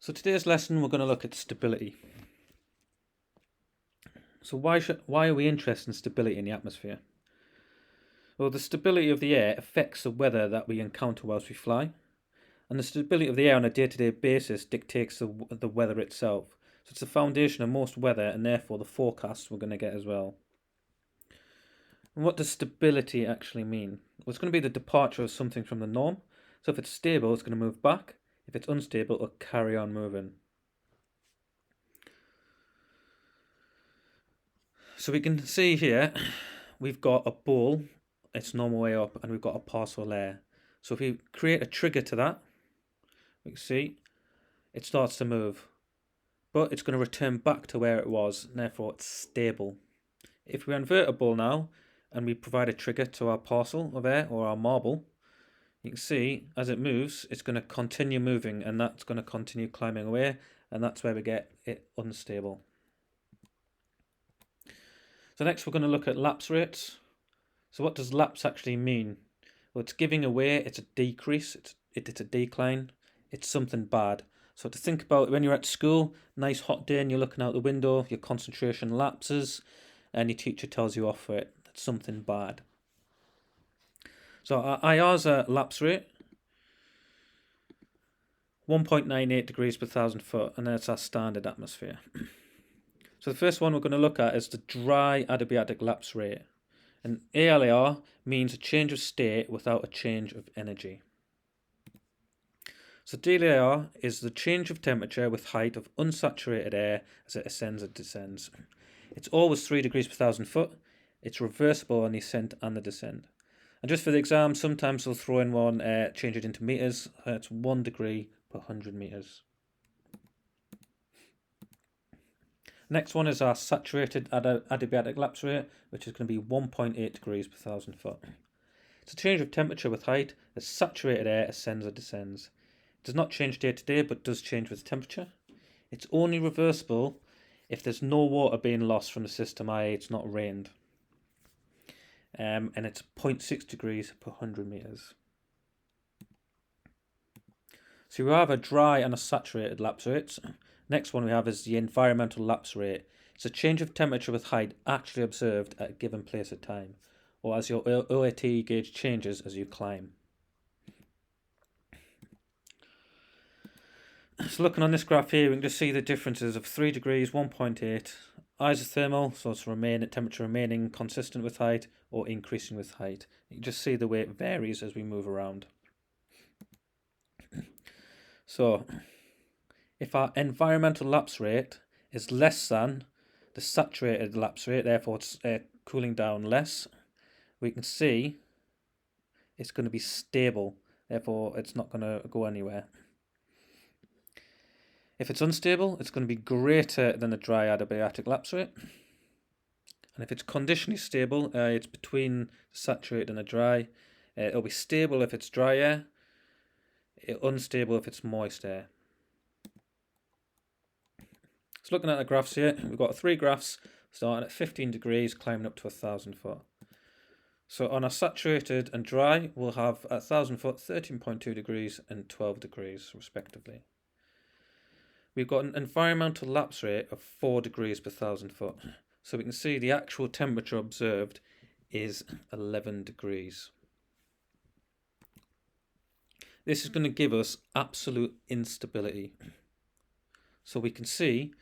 So today's lesson we're going to look at stability. So why are we interested in stability in the atmosphere? Well, the stability of the air affects the weather that we encounter whilst we fly, and the stability of the air on a day-to-day basis dictates the weather itself. So it's the foundation of most weather and therefore the forecasts we're going to get as well. And what does stability actually mean? Well, it's going to be the departure of something from the norm. So if it's stable, it's going to move back. If it's unstable, it'll carry on moving. So we can see here, we've got a ball, its normal way up, and we've got a parcel layer. So if we create a trigger to that, we can see it starts to move, but it's going to return back to where it was, and therefore it's stable. If we invert a ball now, and we provide a trigger to our parcel of air or our marble, you can see as it moves, it's going to continue moving, and that's going to continue climbing away, and that's where we get it unstable. So next we're going to look at lapse rates. So what does lapse actually mean? Well, it's giving away, it's a decrease, it's a decline, it's something bad. So to think about when you're at school, nice hot day and you're looking out the window, your concentration lapses and your teacher tells you off for it. That's something bad. So IR's lapse rate, 1.98 degrees per 1,000 foot, and that's our standard atmosphere. So the first one we're going to look at is the dry adiabatic lapse rate. And ALAR means a change of state without a change of energy. So DLAR is the change of temperature with height of unsaturated air as it ascends and descends. It's always 3 degrees per 1,000 foot. It's reversible on the ascent and the descent. And just for the exam, sometimes they'll throw in one, change it into meters. It's 1 degree per 100 meters. Next one is our saturated adiabatic lapse rate, which is going to be 1.8 degrees per 1,000 foot. It's a change of temperature with height as saturated air ascends or descends. It does not change day to day, but does change with temperature. It's only reversible if there's no water being lost from the system, i.e. it's not rained. And it's 0.6 degrees per 100 meters. So we have a dry and a saturated lapse rates. Next one we have is the environmental lapse rate. It's a change of temperature with height actually observed at a given place of time, or as your OAT gauge changes as you climb. So looking on this graph here, we can just see the differences of 3 degrees, 1.8, isothermal, so it's temperature remaining consistent with height or increasing with height. You can just see the way it varies as we move around. So if our environmental lapse rate is less than the saturated lapse rate, therefore it's cooling down less, we can see it's going to be stable, therefore it's not going to go anywhere. If it's unstable, it's going to be greater than the dry adiabatic lapse rate. And if it's conditionally stable, it's between the saturated and the dry. It'll be stable if it's dry air, unstable if it's moist air. So looking at the graphs here, we've got 3 graphs starting at 15 degrees, climbing up to 1,000 foot. So on a saturated and dry, we'll have at 1,000 foot 13.2 degrees and 12 degrees respectively. We've got an environmental lapse rate of 4 degrees per 1,000 foot. So we can see the actual temperature observed is 11 degrees. This is going to give us absolute instability. So we can see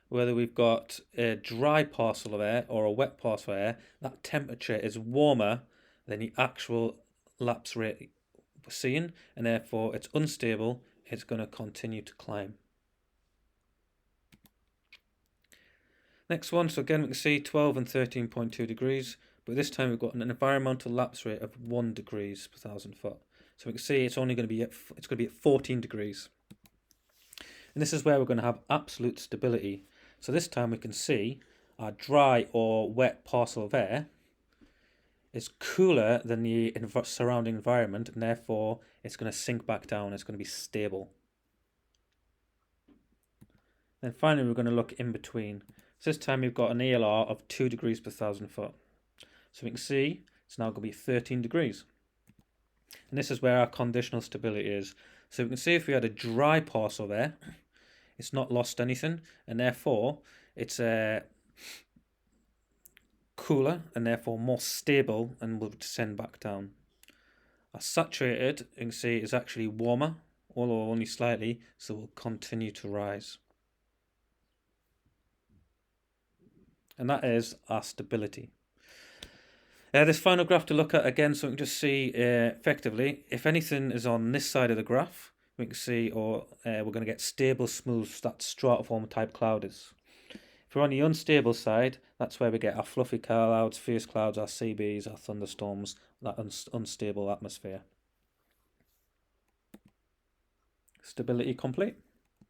whether we've got a dry parcel of air or a wet parcel of air, that temperature is warmer than the actual lapse rate we're seeing, and therefore it's unstable, it's going to continue to climb. Next one, so again we can see 12 and 13.2 degrees, but this time we've got an environmental lapse rate of 1 degrees per 1,000 foot. So we can see it's only going to be at 14 degrees. And this is where we're going to have absolute stability. So this time we can see our dry or wet parcel of air is cooler than the surrounding environment, and therefore it's going to sink back down, it's going to be stable. Then finally we're going to look in between. So this time we've got an ALR of 2 degrees per 1,000 foot. So we can see it's now going to be 13 degrees. And this is where our conditional stability is. So we can see if we had a dry parcel there, It's not lost anything, and therefore it's cooler and therefore more stable and will descend back down. Our saturated, you can see, is actually warmer, although only slightly, so will continue to rise. And that is our stability. This final graph to look at again, so we can just see effectively, if anything is on this side of the graph, we can see, or we're going to get stable, smooth, that stratiform type cloud is. If we're on the unstable side, that's where we get our fluffy clouds, fierce clouds, our CBs, our thunderstorms, that unstable atmosphere. Stability complete.